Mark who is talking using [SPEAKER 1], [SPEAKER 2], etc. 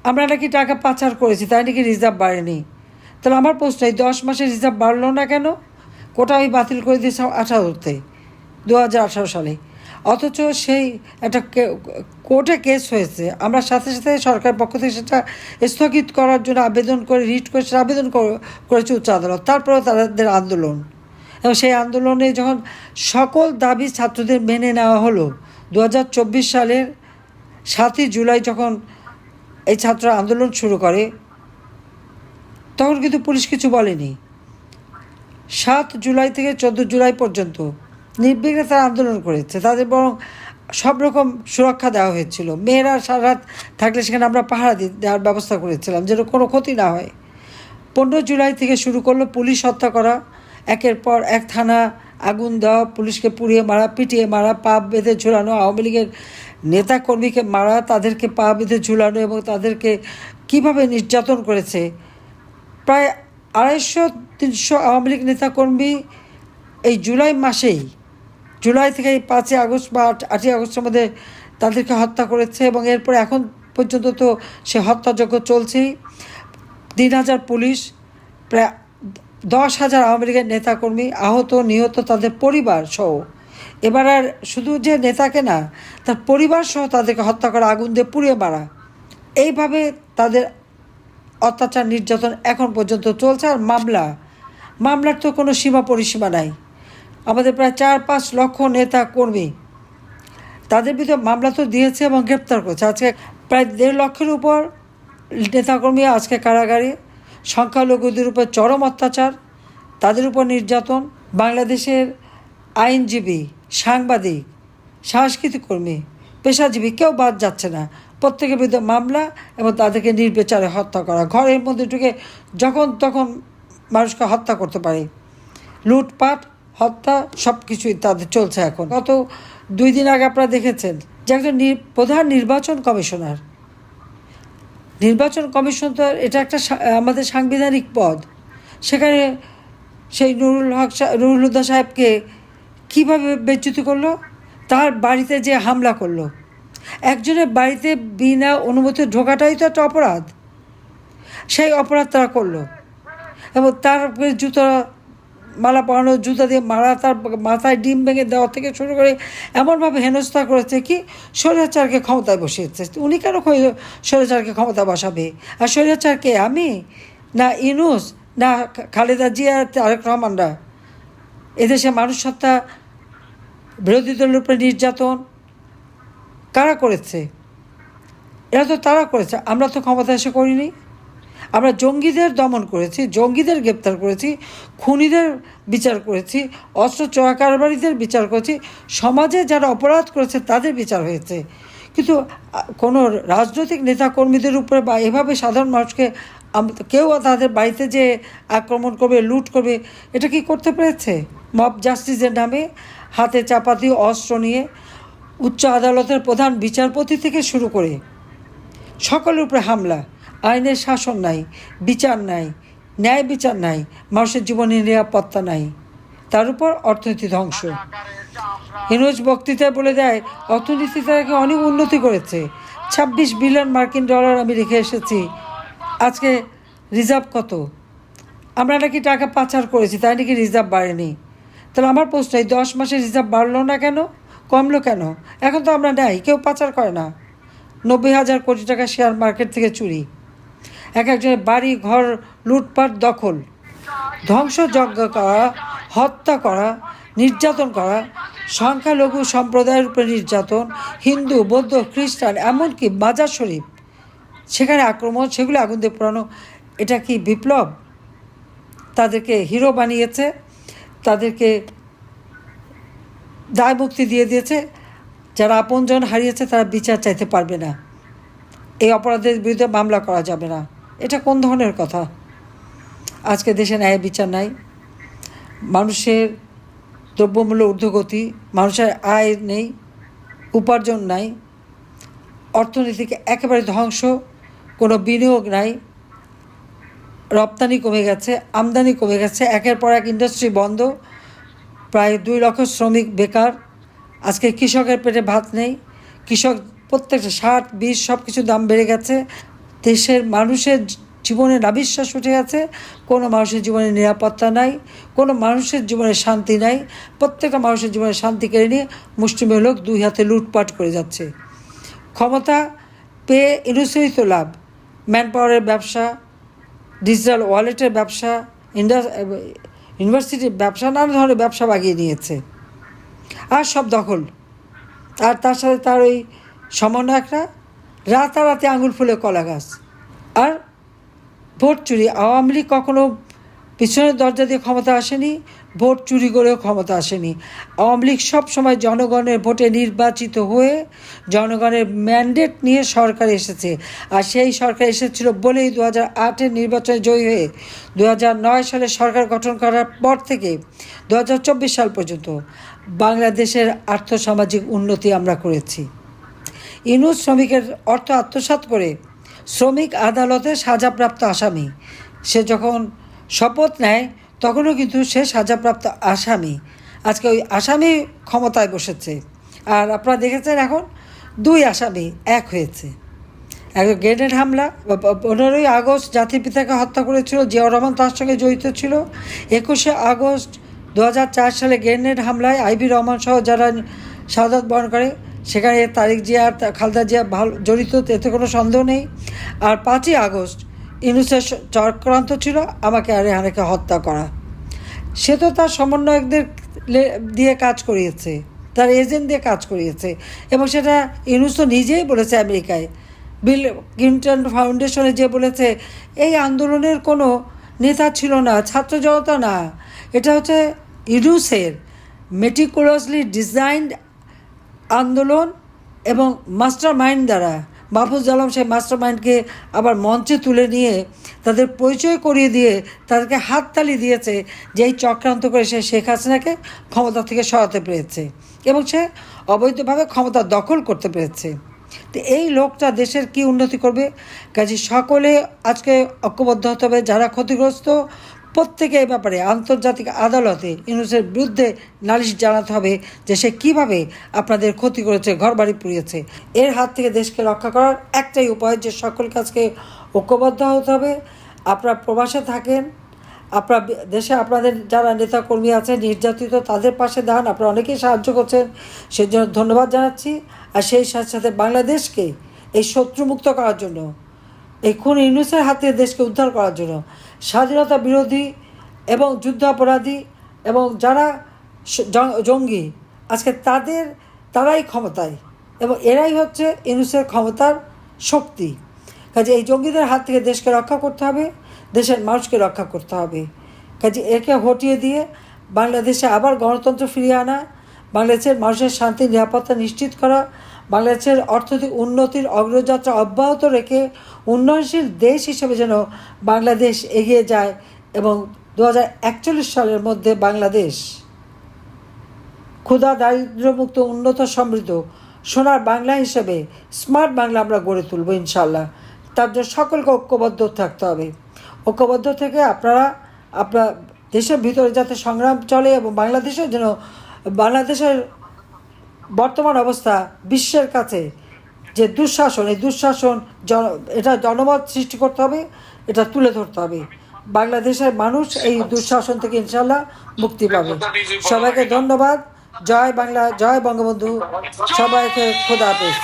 [SPEAKER 1] আমরা নাকি টাকা পাচার করেছি, তাই নাকি রিজার্ভ বাড়েনি। তাহলে আমার প্রশ্ন, এই 10 মাসে রিজার্ভ বাড়লো না কেন? কোটা আমি বাতিল করে দিয়েছি 2018 সালে, অথচ সেই একটা কোর্টে কেস হয়েছে, আমরা সাথে সাথে সরকারের পক্ষ থেকে সেটা স্থগিত করার জন্য আবেদন করে রিট করে সেটা আবেদন করেছে উচ্চ আদালত। তারপরেও তাদের আন্দোলন, এবং সেই আন্দোলনে যখন সকল দাবি ছাত্রদের মেনে নেওয়া হলো, 2024 সালের 7ই জুলাই যখন এই ছাত্র আন্দোলন শুরু করে, তখন কিন্তু পুলিশ কিছু বলেনি। 7 জুলাই থেকে 14 জুলাই পর্যন্ত নির্বিঘ্নে তারা আন্দোলন করেছে, তাদের বরং সব রকম সুরক্ষা দেওয়া হয়েছিল। মেয়েরা সারা রাত থাকলে সেখানে আমরা পাহারা দেওয়ার ব্যবস্থা করেছিলাম যেন কোনো ক্ষতি না হয়। 15 জুলাই থেকে শুরু করলো পুলিশ হত্যা করা, একের পর এক থানা আগুন দেওয়া, পুলিশকে পুড়িয়ে মারা, পিটিয়ে মারা, পা বেঁধে ঝুলানো, আওয়ামী লীগের নেতাকর্মীকে মারা, তাদেরকে পা বেঁধে ঝুলানো, এবং তাদেরকে কিভাবে নির্যাতন করেছে। প্রায় 250-300 আওয়ামী লীগ নেতাকর্মী এই জুলাই মাসেই, জুলাই থেকে এই 5ই আগস্ট বা 8ই আগস্টের মধ্যে তাদেরকে হত্যা করেছে, এবং এরপরে এখন পর্যন্ত তো সে হত্যাযজ্ঞ চলছেই। 3000 পুলিশ, প্রায় 10,000 আওয়ামী লীগের নেতাকর্মী আহত, নিহত, তাদের পরিবার সহ। এবার আর শুধু যে নেতাকে না, তার পরিবার সহ তাদেরকে হত্যা করা, আগুন দিয়ে পুড়িয়ে মারা, এইভাবে তাদের অত্যাচার নির্যাতন এখন পর্যন্ত চলছে। আর মামলার তো কোনো সীমা পরিসীমা নাই। আমাদের প্রায় 4-5 লক্ষ নেতা কর্মী, তাদের ভিতরে মামলা তো দিয়েছে এবং গ্রেপ্তার করেছে। আজকে প্রায় 1.5 লক্ষের উপর নেতাকর্মী আজকে কারাগারে। সংখ্যালঘুদের উপর চরম অত্যাচার, তাদের উপর নির্যাতন। বাংলাদেশের আইনজীবী, সাংবাদিক, সাংস্কৃতিক কর্মী, পেশাজীবী কেউ বাদ যাচ্ছে না। প্রত্যেকের বিরুদ্ধে মামলা, এবং তাদেরকে নির্বিচারে হত্যা করা। ঘরের মধ্যে ঢুকে যখন তখন মানুষকে হত্যা করতে পারে। লুটপাট, হত্যা, সব কিছুই তাদের চলছে এখন। গত 2 দিন আগে আপনারা দেখেছেন যে একজন প্রধান নির্বাচন কমিশনার, নির্বাচন কমিশন তো এটা একটা আমাদের সাংবিধানিক পদ, সেখানে সেই নুরুল হুদা সাহেবকে কীভাবে বেজ্জতি করলো, তার বাড়িতে যে হামলা করলো। একজনের বাড়িতে বিনা অনুমতি ঢোকাটাই তো একটা অপরাধ। সেই অপরাধ তারা করলো, এবং তার জুতা মালা পরানো, জুতা দিয়ে মারা, তার মাথায় ডিম ভেঙে দেওয়া থেকে শুরু করে এমনভাবে হেনস্থা করেছে কি স্বৈরাচারকে ক্ষমতায় বসিয়েছে। উনি কেন স্বৈরাচারকে ক্ষমতায় বসাবে? আর স্বৈরাচারকে আমি, না ইউনূস, না খালেদা জিয়া, তারেক রহমানরা? এদেশে মানুষ হত্যা, বিরোধী দলের উপরে নির্যাতন কারা করেছে? এরা তো তারা করেছে, আমরা তো ক্ষমতা এসে করিনি। আমরা জঙ্গিদের দমন করেছি, জঙ্গিদের গ্রেপ্তার করেছি, খুনিদের বিচার করেছি, অস্ত্র চোরা কারবারিদের বিচার করেছি, সমাজে যারা অপরাধ করেছে তাদের বিচার হয়েছে। কিন্তু কোনো রাজনৈতিক নেতাকর্মীদের উপরে বা এভাবে সাধারণ মানুষকে কেউ তাদের বাড়িতে যে আক্রমণ করবে, লুট করবে, এটা কি করতে পেরেছে? মব জাস্টিসের নামে হাতে চাপা দিয়ে অস্ত্র নিয়ে উচ্চ আদালতের প্রধান বিচারপতি থেকে শুরু করে সকলের উপরে হামলা। আইনের শাসন নাই, বিচার নাই, ন্যায় বিচার নাই, মানুষের জীবনের নিরাপত্তা নাই, তার উপর অর্থনীতি ধ্বংস। ইউনূস বক্তৃতায় বলে দেয় অর্থনীতি তাকে অনেক উন্নতি করেছে, 26 বিলিয়ন মার্কিন ডলার আমি রেখে এসেছি। আজকে রিজার্ভ কত? আমরা নাকি টাকা পাচার করেছি, তাই নাকি রিজার্ভ বাড়েনি। তাহলে আমার প্রশ্ন, এই 10 মাসে রিজার্ভ বাড়লো না কেন, কমলো কেন? এখন তো আমরা নেই, কেউ পাচার করে না। 90,000 কোটি টাকা শেয়ার মার্কেট থেকে চুরি, একজনের বাড়ি ঘর লুটপাট, দখল, ধ্বংসযজ্ঞ করা, হত্যা করা, নির্যাতন করা, সংখ্যালঘু সম্প্রদায়ের উপরে নির্যাতন, হিন্দু, বৌদ্ধ, খ্রিস্টান, এমনকি মাজার শরীফ, সেখানে আক্রমণ, সেগুলো আগুন দিয়ে পোড়ানো। এটা কি বিপ্লব? তাদেরকে হিরো বানিয়েছে, তাদেরকে দায় মুক্তি দিয়ে দিয়েছে। যারা আপনজন হারিয়েছে তারা বিচার চাইতে পারবে না, এই অপরাধের বিরুদ্ধে মামলা করা যাবে না। এটা কোন ধরনের কথা? আজকে দেশে ন্যায় বিচার নাই, মানুষের দ্রব্যমূল্য ঊর্ধ্বগতি, মানুষের আয় নেই, উপার্জন নাই, অর্থনীতিকে একেবারে ধ্বংস, কোনো বিনিয়োগ নাই, রপ্তানি কমে গেছে, আমদানি কমে গেছে, একের পর এক ইন্ডাস্ট্রি বন্ধ, প্রায় 2 লক্ষ শ্রমিক বেকার। আজকে কৃষকের পেটে ভাত নেই, কৃষক প্রত্যেকটা সার, বীজ, সব কিছুর দাম বেড়ে গেছে। দেশের মানুষের জীবনে নাবিশ্বাস উঠে গেছে, কোনো মানুষের জীবনে নিরাপত্তা নাই, কোনো মানুষের জীবনে শান্তি নাই। প্রত্যেকটা মানুষের জীবনে শান্তি কেড়ে নিয়ে মুষ্টিমেয় লোক দুই হাতে লুটপাট করে যাচ্ছে। ক্ষমতা পেয়ে ইনুসেরই তো লাভ। ম্যান পাওয়ারের ব্যবসা, ডিজিটাল ওয়ালেটের ব্যবসা, ইউনিভার্সিটির ব্যবসা, নানা ধরনের ব্যবসা বাগিয়ে নিয়েছে, আর সব দখল। আর তার সাথে তার ওই সমন্বয়করা রাতারাতি আঙুল ফুলে কলা গাছ। আর ভোট চুরি, আওয়ামী লীগ কখনো পিছনের দরজা দিয়ে ক্ষমতা আসেনি, ভোট চুরি করেও ক্ষমতা আসেনি। আওয়ামী লীগ সবসময় জনগণের ভোটে নির্বাচিত হয়ে জনগণের ম্যান্ডেট নিয়ে সরকার এসেছে। আর সেই সরকার এসেছিল বলেই 2008-এর নির্বাচনে জয়ী হয়ে 2009 সালে সরকার গঠন করার পর থেকে 2024 সাল পর্যন্ত বাংলাদেশের আর্থসামাজিক উন্নতি আমরা করেছি। ইউনূস শ্রমিকের অর্থ আত্মসাৎ করে শ্রমিক আদালতে সাজাপ্রাপ্ত আসামি। সে যখন শপথ নেয় তখনও কিন্তু সে সাজাপ্রাপ্ত আসামি। আজকে ওই আসামি ক্ষমতায় বসেছে। আর আপনারা দেখেছেন এখন দুই আসামি এক হয়েছে। এক গ্রেনেড হামলা, 15ই আগস্ট জাতির পিতাকে হত্যা করেছিল, জিয়াউর রহমান তার সঙ্গে জড়িত ছিল। 21শে আগস্ট 2004 সালে গ্রেনেড হামলায় আইবি রহমান সহ যারা শাহাদাত বরণ করে, সেখানে তারেক জিয়া আর খালেদা জিয়া জড়িত, এতে কোনো সন্দেহ নেই। আর 5ই আগস্ট ইউনূসের চক্রান্ত ছিল আমাকে আর রেহানাকে হত্যা করা। সে তো তার সমন্বয়কদের দিয়ে কাজ করিয়েছে, তার এজেন্ট দিয়ে কাজ করিয়েছে, এবং সেটা ইউনূস তো নিজেই বলেছে আমেরিকায়, বিল ক্লিন্টন ফাউন্ডেশনে যে বলেছে এই আন্দোলনের কোনো নেতা ছিল না, ছাত্র জনতা না, এটা হচ্ছে ইউনূসের মেটিকুলাসলি ডিজাইনড আন্দোলন এবং মাস্টার মাইন্ড দ্বারা। মাহফুজ আলম সেই মাস্টার মাইন্ডকে আবার মঞ্চে তুলে নিয়ে তাদের পরিচয় করিয়ে দিয়ে তাদেরকে হাততালি দিয়েছে যে এই চক্রান্ত করে সে শেখ হাসিনাকে ক্ষমতা থেকে সরাতে পেরেছে এবং সে অবৈধভাবে ক্ষমতা দখল করতে পেরেছে। তো এই লোকটা দেশের কি উন্নতি করবে? কাজে সকলে আজকে ঐক্যবদ্ধ হতে হবে। যারা ক্ষতিগ্রস্ত প্রত্যেকে এই ব্যাপারে আন্তর্জাতিক আদালতে ইউনূসের বিরুদ্ধে নালিশ জানাতে হবে যে সে কীভাবে আপনাদের ক্ষতি করেছে, ঘরবাড়ি পুড়িয়েছে। এর হাত থেকে দেশকে রক্ষা করার একটাই উপায় যে সকল কাজকে ঐক্যবদ্ধ হতে হবে। আপনারা প্রবাসে থাকেন, আপনারা দেশে আপনাদের যারা নেতাকর্মী আছে নির্যাতিত, তাদের পাশে দাঁড়ান। আপনারা অনেকেই সাহায্য করছেন, সেজন্য ধন্যবাদ জানাচ্ছি। আর সেই সাথে সাথে বাংলাদেশকে এই শত্রুমুক্ত করার জন্য, এই খুন ইউনূসের হাতে দেশকে উদ্ধার করার জন্য স্বাধীনতা বিরোধী এবং যুদ্ধাপরাধী এবং যারা জঙ্গি আজকে তারাই ক্ষমতায়, এবং এরাই হচ্ছে ইউনূসের ক্ষমতার শক্তি। কাজে এই জঙ্গিদের হাত থেকে দেশকে রক্ষা করতে হবে, দেশের মানুষকে রক্ষা করতে হবে। কাজে একে হটিয়ে দিয়ে বাংলাদেশে আবার গণতন্ত্র ফিরিয়ে আনা, বাংলাদেশের মানুষের শান্তি নিরাপত্তা নিশ্চিত করা, বাংলাদেশের অর্থনৈতিক উন্নতির অগ্রযাত্রা অব্যাহত রেখে উন্নয়নশীল দেশ হিসেবে যেন বাংলাদেশ এগিয়ে যায় এবং 2041 সালের মধ্যে বাংলাদেশ ক্ষুধা দারিদ্র্যমুক্ত উন্নত সমৃদ্ধ সোনার বাংলা হিসেবে স্মার্ট বাংলা আমরা গড়ে তুলব ইনশাল্লাহ। তার জন্য সকলকে ঐক্যবদ্ধ থাকতে হবে। ঐক্যবদ্ধ থেকে আপনার দেশের ভিতরে যাতে সংগ্রাম চলে এবং বাংলাদেশের যেন বাংলাদেশের বর্তমান অবস্থা বিশ্বের কাছে যে দুঃশাসন, এই দুঃশাসন এটা জনমত সৃষ্টি করতে হবে, এটা তুলে ধরতে হবে। বাংলাদেশের মানুষ এই দুঃশাসন থেকে ইনশাল্লাহ মুক্তি পাবে। সবাইকে ধন্যবাদ। জয় বাংলা, জয় বঙ্গবন্ধু, সবাইকে খোদা হাফেজ।